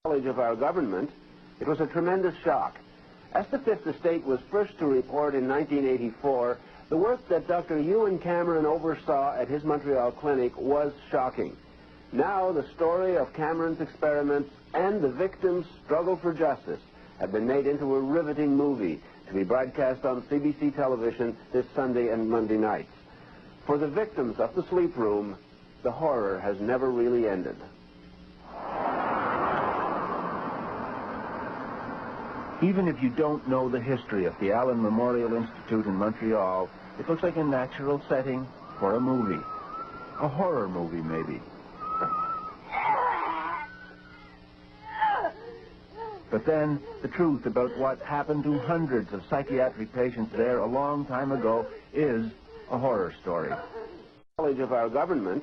Knowledge of our government, it was a tremendous shock. As the Fifth Estate was first to report in 1984, the work that Dr. Ewan Cameron oversaw at his Montreal clinic was shocking. Now the story of Cameron's experiments and the victims' struggle for justice have been made into a riveting movie to be broadcast on CBC television this Sunday and Monday nights. For the victims of the sleep room, the horror has never really ended. Even if you don't know the history of the Allen Memorial Institute in Montreal, it looks like a natural setting for a movie. A horror movie, maybe. But then, the truth about what happened to hundreds of psychiatric patients there a long time ago is a horror story. Knowledge of our government,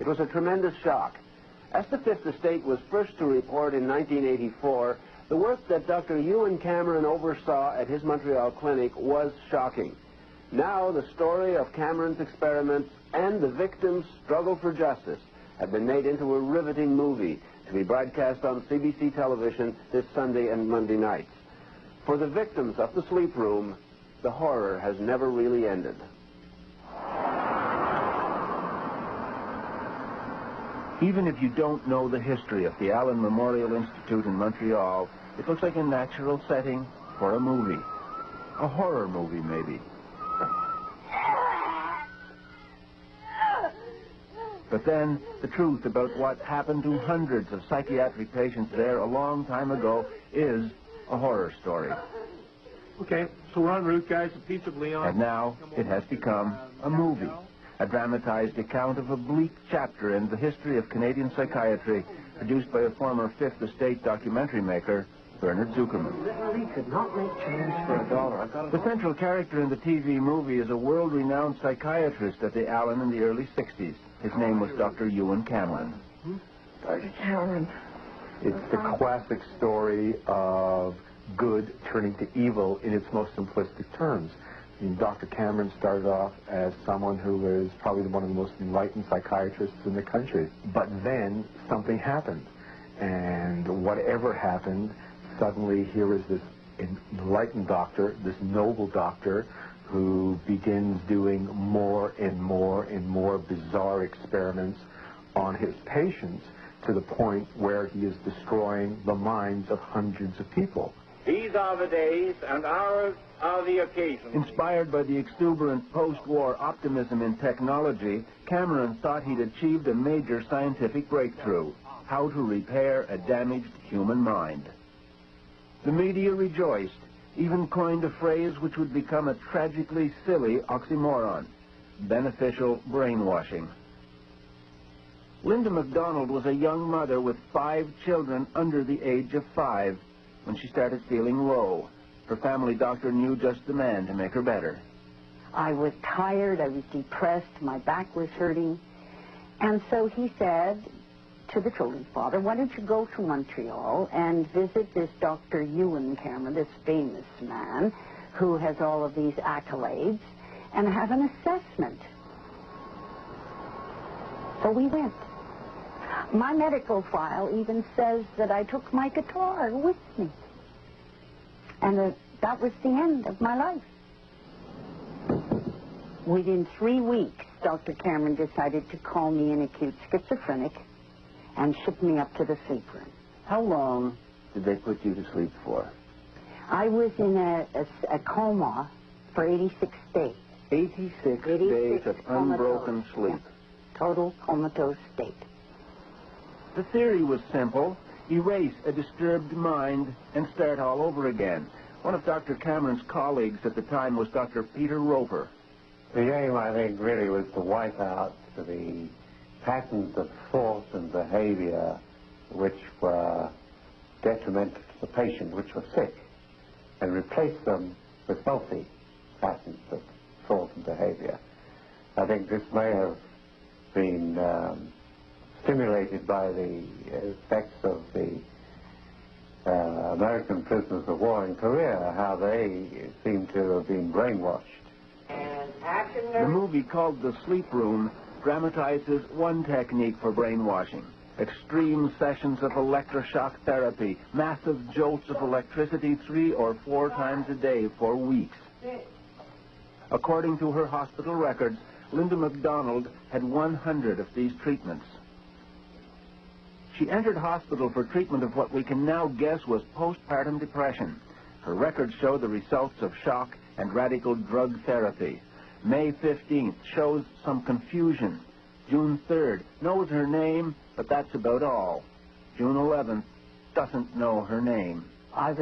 it was a tremendous shock. As the Fifth Estate was first to report in 1984, the work that Dr. Ewan Cameron oversaw at his Montreal clinic was shocking. Now the story of Cameron's experiments and the victims' struggle for justice have been made into a riveting movie to be broadcast on CBC television this Sunday and Monday nights. For the victims of the sleep room, the horror has never really ended. Even if you don't know the history of the Allen Memorial Institute in Montreal, it looks like a natural setting for a movie. A horror movie, maybe. But then, the truth about what happened to hundreds of psychiatric patients there a long time ago is a horror story. Okay, so we're en route, guys. A piece of Leon. And now, it has become a movie. A dramatized account of a bleak chapter in the history of Canadian psychiatry, produced by a former Fifth Estate documentary maker, Bernard Zuckerman. Literally could not make change for $1. The central character in the TV movie is a world-renowned psychiatrist at the Allen in the early 60s. His name was Dr. Ewan Cameron. Dr. Cameron. It's the classic story of good turning to evil in its most simplistic terms. I mean, Dr. Cameron started off as someone who was probably one of the most enlightened psychiatrists in the country. But then something happened. And whatever happened, suddenly here is this enlightened doctor, this noble doctor, who begins doing more and more and more bizarre experiments on his patients to the point where he is destroying the minds of hundreds of people. These are the days and hours are the occasions. Inspired by the exuberant post-war optimism in technology, Cameron thought he'd achieved a major scientific breakthrough: how to repair a damaged human mind. The media rejoiced, even coined a phrase which would become a tragically silly oxymoron: beneficial brainwashing. Linda MacDonald was a young mother with 5 children under the age of 5 when she started feeling low. Her family doctor knew just the man to make her better. I was tired, I was depressed, my back was hurting. And so he said to the children's father, why don't you go to Montreal and visit this Dr. Ewan Cameron, this famous man who has all of these accolades, and have an assessment. So we went. My medical file even says that I took my guitar with me. And that was the end of my life. Within 3 weeks, Dr. Cameron decided to call me an acute schizophrenic and ship me up to the sleep room. How long did they put you to sleep for? I was in a coma for 86 days. 86 days of unbroken sleep. Yeah. Total comatose state. The theory was simple: erase a disturbed mind and start all over again. One of Dr. Cameron's colleagues at the time was Dr. Peter Roper. The aim, I think, really was to wipe out the patterns of thought and behavior which were detrimental to the patient, which were sick, and replace them with healthy patterns of thought and behavior. I think this may have been stimulated by the effects of the American prisoners of war in Korea, how they seem to have been brainwashed. The movie, called The Sleep Room, dramatizes one technique for brainwashing: extreme sessions of electroshock therapy, massive jolts of electricity 3 or 4 times a day for weeks. According to her hospital records, Linda MacDonald had 100 of these treatments. She entered hospital for treatment of what we can now guess was postpartum depression. Her records show the results of shock and radical drug therapy. May 15th shows some confusion. June 3rd knows her name, but that's about all. June 11th doesn't know her name. I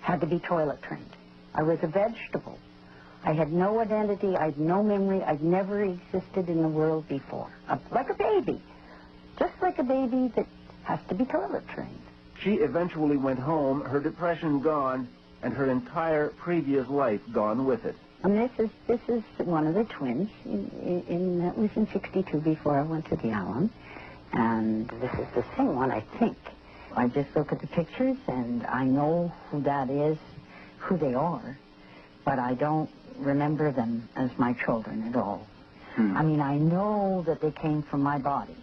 had to be toilet trained. I was a vegetable. I had no identity. I had no memory. I'd never existed in the world before. Like a baby. Just like a baby that has to be toilet trained. She eventually went home, her depression gone, and her entire previous life gone with it. And this is one of the twins. That was in '62 before I went to the Allen. And this is the same one, I think. I just look at the pictures and I know who that is, who they are, but I don't remember them as my children at all. I mean, I know that they came from my body.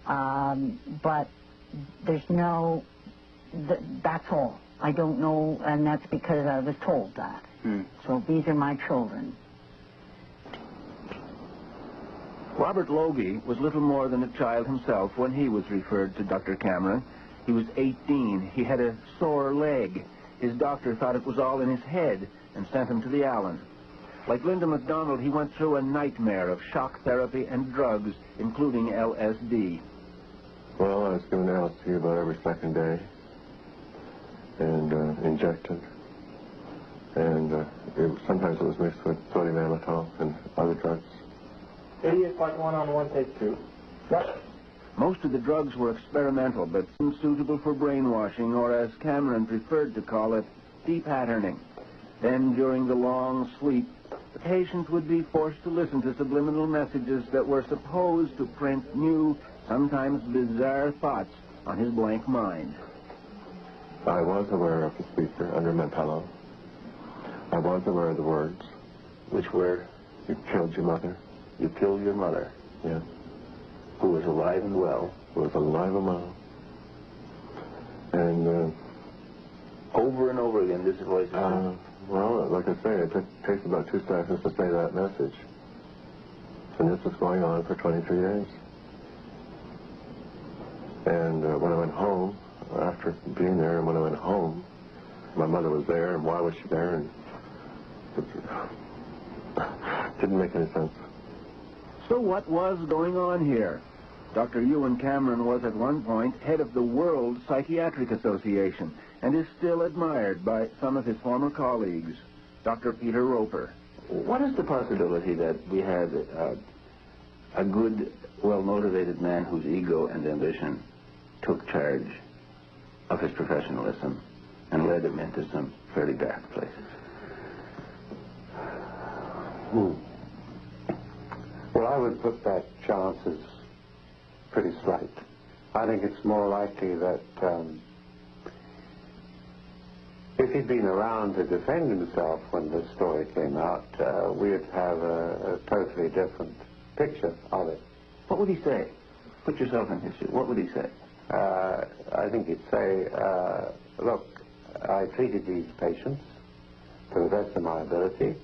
But there's no, that's all. I don't know, and that's because I was told that. So these are my children. Robert Logie was little more than a child himself when he was referred to Dr. Cameron. He was 18. He had a sore leg. His doctor thought it was all in his head and sent him to the Allen. Like Linda MacDonald, he went through a nightmare of shock therapy and drugs, including LSD. Well, I was given LSD about every second day and injected. And sometimes it was mixed with sodium amytal and other drugs. Idiot like one-on-one take 2. What? Most of the drugs were experimental, but suitable for brainwashing, or as Cameron preferred to call it, depatterning. Then, during the long sleep, the patient would be forced to listen to subliminal messages that were supposed to print new, sometimes bizarre thoughts on his blank mind. I was aware of the speaker under my pillow. I was aware of the words. Which were? You killed your mother. You killed your mother. Yeah. Who was alive and well. Who was alive and well. And over and over again, this voice. Well, like I say, it takes about 2 seconds to say that message. And this was going on for 23 days. And when I went home, after being there, and when I went home, my mother was there, and why was she there? And it didn't make any sense. So what was going on here? Dr. Ewan Cameron was at one point head of the World Psychiatric Association and is still admired by some of his former colleagues. Dr. Peter Roper. What is the possibility that we had a good, well-motivated man whose ego and ambition took charge of his professionalism and led him into some fairly dark places? Well, I would put that chance as pretty slight. I think it's more likely that if he'd been around to defend himself when the story came out, we'd have a totally different picture of it. What would he say? Put yourself in his shoes. What would he say? I think he'd say, look, I treated these patients to the best of my ability.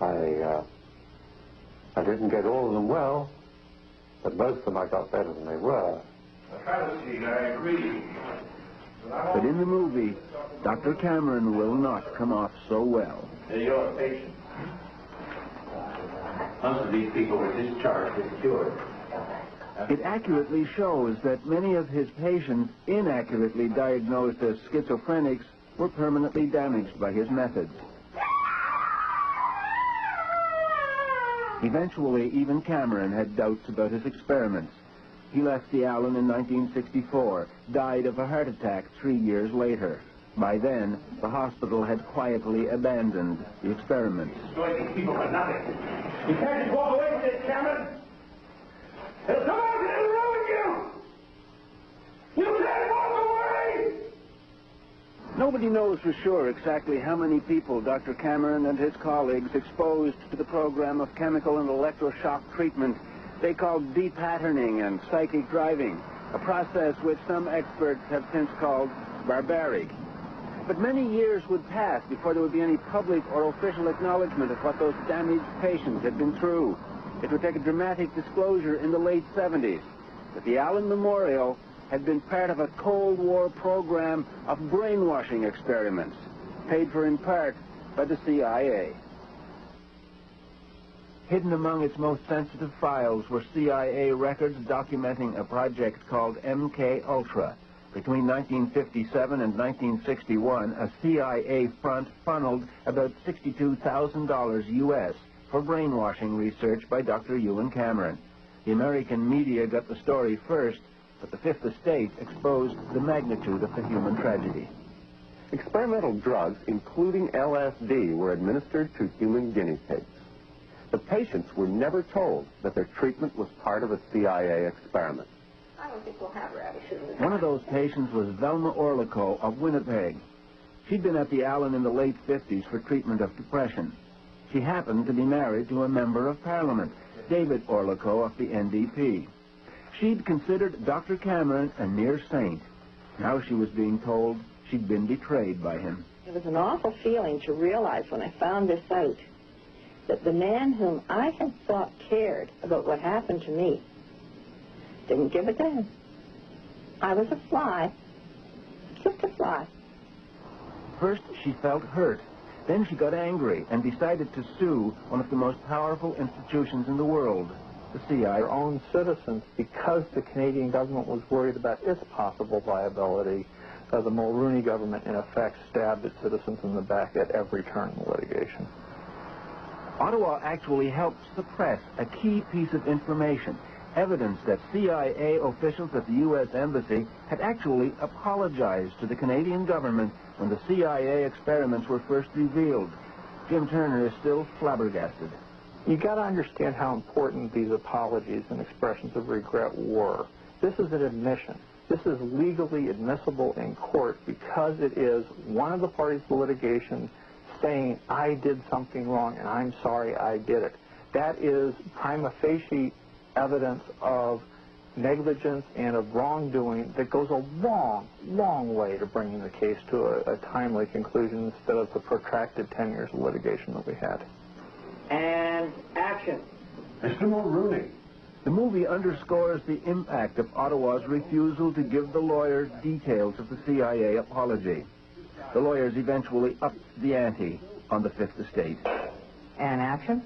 I didn't get all of them well, but most of them I got better than they were. I agree. But in the movie, Dr. Cameron will not come off so well. They're your patients. Most of these people were discharged and cured. It accurately shows that many of his patients, inaccurately diagnosed as schizophrenics, were permanently damaged by his methods. Eventually, even Cameron had doubts about his experiments. He left the Allen in 1964, died of a heart attack 3 years later. By then, the hospital had quietly abandoned the experiments. Destroy these people for nothing. You can't just walk away from this, Cameron. There's no one to ruin you. You can't walk away. Nobody knows for sure exactly how many people Dr. Cameron and his colleagues exposed to the program of chemical and electroshock treatment they called de-patterning and psychic driving, a process which some experts have since called barbaric. But many years would pass before there would be any public or official acknowledgement of what those damaged patients had been through. It would take a dramatic disclosure in the late 70s that the Allen Memorial had been part of a Cold War program of brainwashing experiments, paid for in part by the CIA. Hidden among its most sensitive files were CIA records documenting a project called MK-Ultra. Between 1957 and 1961, a CIA front funneled about $62,000 U.S. for brainwashing research by Dr. Ewan Cameron. The American media got the story first, but the Fifth Estate exposed the magnitude of the human tragedy. Experimental drugs, including LSD, were administered to human guinea pigs. The patients were never told that their treatment was part of a CIA experiment. I don't think we'll have radishes. One of those patients was Velma Orlico of Winnipeg. She'd been at the Allen in the late 50s for treatment of depression. She happened to be married to a member of Parliament, David Orlico of the NDP. She'd considered Dr. Cameron a near saint. Now she was being told she'd been betrayed by him. It was an awful feeling to realize when I found this out that the man whom I had thought cared about what happened to me didn't give a damn. I was a fly, just a fly. First, she felt hurt. Then she got angry and decided to sue one of the most powerful institutions in the world, the CIA. Their own citizens, because the Canadian government was worried about its possible viability, the Mulroney government, in effect, stabbed its citizens in the back at every turn in the litigation. Ottawa actually helped suppress a key piece of information, evidence that CIA officials at the U.S. Embassy had actually apologized to the Canadian government when the CIA experiments were first revealed. Jim Turner is still flabbergasted. You got to understand how important these apologies and expressions of regret were. This is an admission. This is legally admissible in court because it is one of the parties to litigation saying, I did something wrong and I'm sorry I did it. That is prima facie evidence of negligence and of wrongdoing that goes a long, long way to bringing the case to a timely conclusion instead of the protracted 10 years of litigation that we had. And action. Mr. Mulroney. The movie underscores the impact of Ottawa's refusal to give the lawyers details of the CIA apology. The lawyers eventually upped the ante on the Fifth Estate. And action?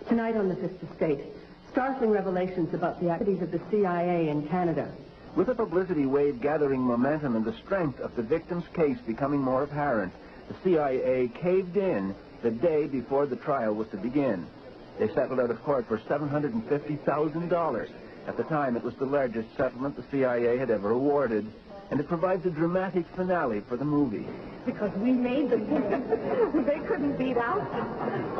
Tonight on the Fifth Estate, startling revelations about the activities of the CIA in Canada. With the publicity wave gathering momentum and the strength of the victim's case becoming more apparent, the CIA caved in the day before the trial was to begin. They settled out of court for $750,000. At the time, it was the largest settlement the CIA had ever awarded, and it provides a dramatic finale for the movie. Because we made them. They couldn't beat out.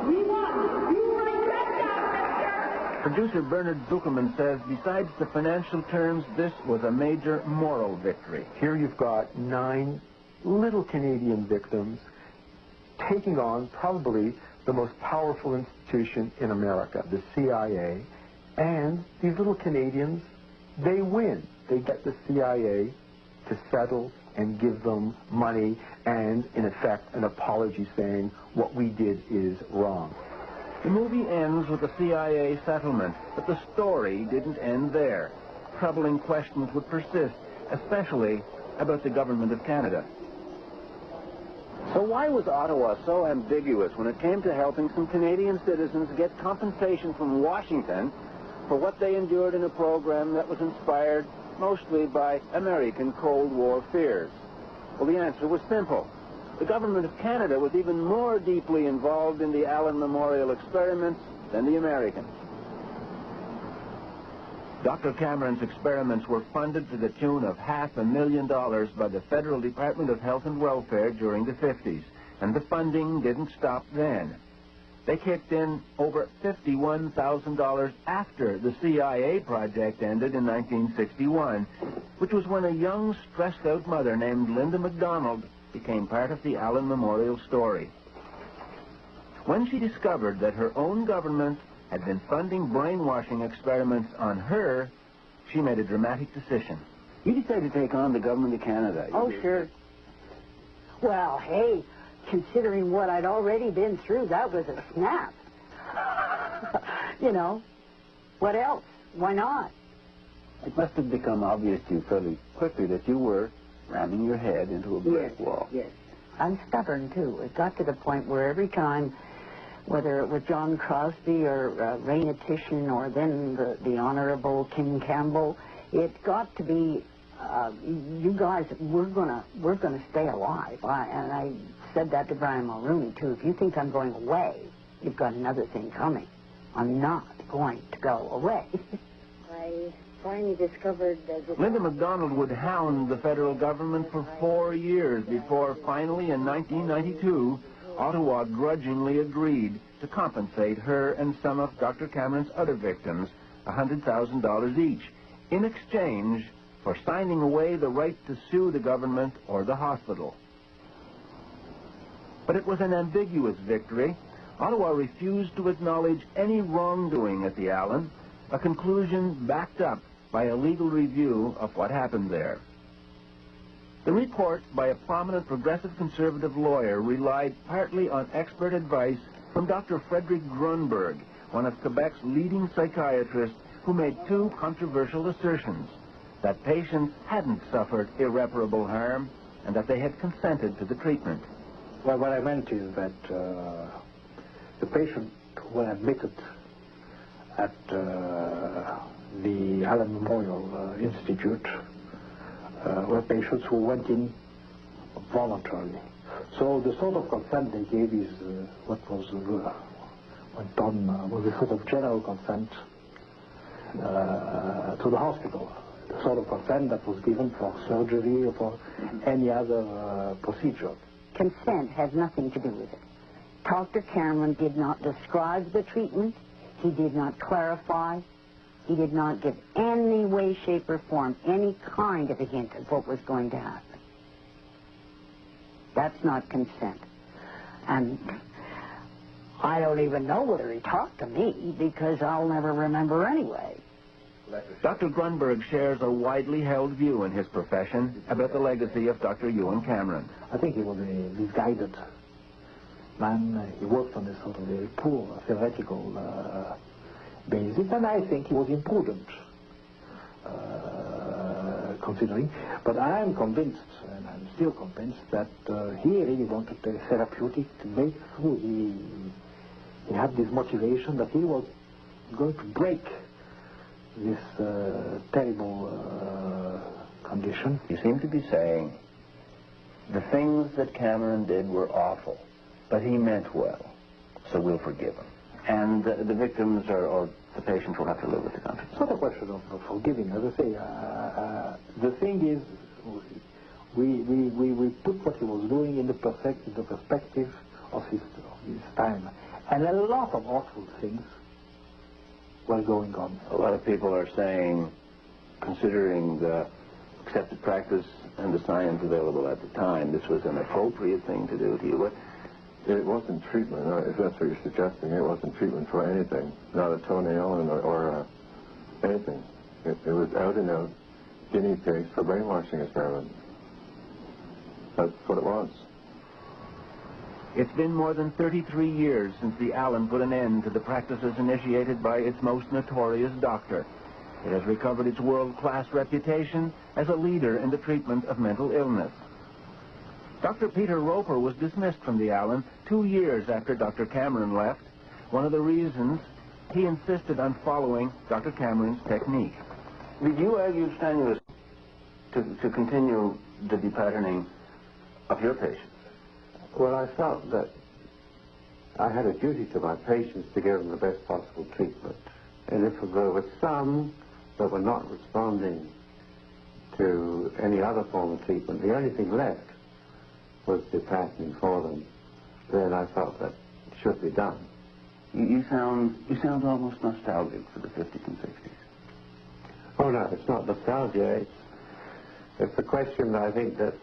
We won. You write that down, Producer Bernard Zuckerman says, besides the financial terms, this was a major moral victory. Here you've got 9 little Canadian victims taking on probably the most powerful institution in America, the CIA, and these little Canadians, they win. They get the CIA to settle and give them money and, in effect, an apology saying what we did is wrong. The movie ends with a CIA settlement, but the story didn't end there. Troubling questions would persist, especially about the government of Canada. So why was Ottawa so ambiguous when it came to helping some Canadian citizens get compensation from Washington for what they endured in a program that was inspired mostly by American Cold War fears? Well, the answer was simple. The government of Canada was even more deeply involved in the Allen Memorial experiments than the Americans. Dr. Cameron's experiments were funded to the tune of $500,000 by the Federal Department of Health and Welfare during the 50s, and the funding didn't stop then. They kicked in over $51,000 after the CIA project ended in 1961, which was when a young, stressed-out mother named Linda MacDonald became part of the Allen Memorial story. When she discovered that her own government had been funding brainwashing experiments on her, she made a dramatic decision. You decided to take on the government of Canada. Oh, sure. Well, hey, considering what I'd already been through, that was a snap. You know, what else? Why not? It must have become obvious to you fairly quickly that you were ramming your head into a brick wall. Yes. I'm stubborn, too. It got to the point where every time, whether it was John Crosby or Raina Titian or then the Honorable Kim Campbell, it got to be, you guys, we're gonna stay alive. And I said that to Brian Mulrooney, too. If you think I'm going away, you've got another thing coming. I'm not going to go away. I finally discovered that... Linda MacDonald would hound the federal government for 4 years before finally in 1992, Ottawa grudgingly agreed to compensate her and some of Dr. Cameron's other victims $100,000 each in exchange for signing away the right to sue the government or the hospital. But it was an ambiguous victory. Ottawa refused to acknowledge any wrongdoing at the Allen, a conclusion backed up by a legal review of what happened there. The report by a prominent progressive conservative lawyer relied partly on expert advice from Dr. Frederick Grunberg, one of Quebec's leading psychiatrists, who made two controversial assertions: that patients hadn't suffered irreparable harm and that they had consented to the treatment. Well, what I meant is that the patients who were admitted at the Allen Memorial Institute were patients who went in voluntarily. So the sort of consent they gave is what was went on was a sort of general consent to the hospital. The sort of consent that was given for surgery or for any other procedure. Consent has nothing to do with it. Dr. Cameron did not describe the treatment. He did not clarify. He did not give any way, shape, or form any kind of a hint of what was going to happen. That's not consent. And I don't even know whether he talked to me, because I'll never remember anyway. Dr. Grunberg shares a widely held view in his profession about the legacy of Dr. Ewan Cameron. I think he was a misguided man. He worked on a sort of a poor theoretical basis, and I think he was imprudent, considering. But I am convinced, and I'm still convinced, that he really wanted a therapeutic breakthrough. He had this motivation that he was going to break this terrible condition. You seem to be saying the things that Cameron did were awful, but he meant well, so we'll forgive him. And the victims or the patients will have to live with the consequences. It's not a question of forgiving. As I say, the thing is, we put what he was doing in the perspective of his time. And a lot of awful things were going on. A lot of people are saying, considering the accepted practice and the science available at the time, this was an appropriate thing to do to you. It wasn't treatment, if that's what you're suggesting. It wasn't treatment for anything, not a toenail or anything. It was out and out guinea pigs for brainwashing experiments. That's what it was. It's been more than 33 years since the Allen put an end to the practices initiated by its most notorious doctor. It has recovered its world-class reputation as a leader in the treatment of mental illness. Dr. Peter Roper was dismissed from the Allen 2 years after Dr. Cameron left. One of the reasons, he insisted on following Dr. Cameron's technique. Did you argue strenuously to continue the depatterning of your patients? Well, I felt that I had a duty to my patients to give them the best possible treatment. And if there were some that were not responding to any other form of treatment, the only thing left was depatterning for them. Then I felt that it should be done. You sound almost nostalgic for the 50s and 60s. Oh, no, it's not nostalgia. It's a question that I think that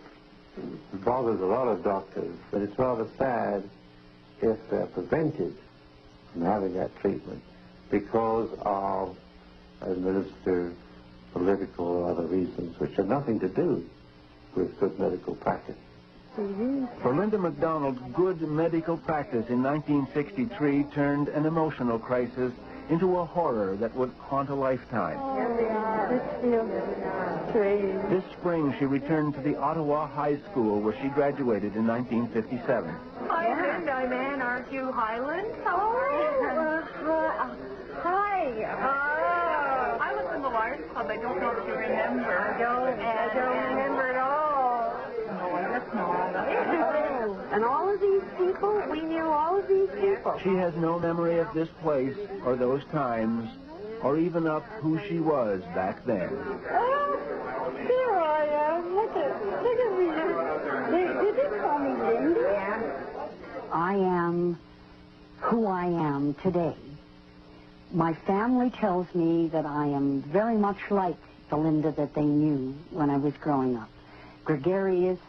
bothers a lot of doctors, but it's rather sad if they're prevented from having that treatment because of administrative, political, or other reasons which have nothing to do with good medical practice. For Linda MacDonald, good medical practice in 1963 turned an emotional crisis into a horror that would haunt a lifetime. This spring, she returned to the Ottawa High School, where she graduated in 1957. Hi, Linda. I'm Ann. Aren't you Highland? Hi. I was in the Lions Club. I don't know if you remember. I don't remember at all. No, that's not. And all of these people, we knew all of these people. She has no memory of this place or those times, or even of who she was back then. Oh, here I am. Look at me. Did they call me Linda? I am who I am today. My family tells me that I am very much like the Linda that they knew when I was growing up. Gregarious.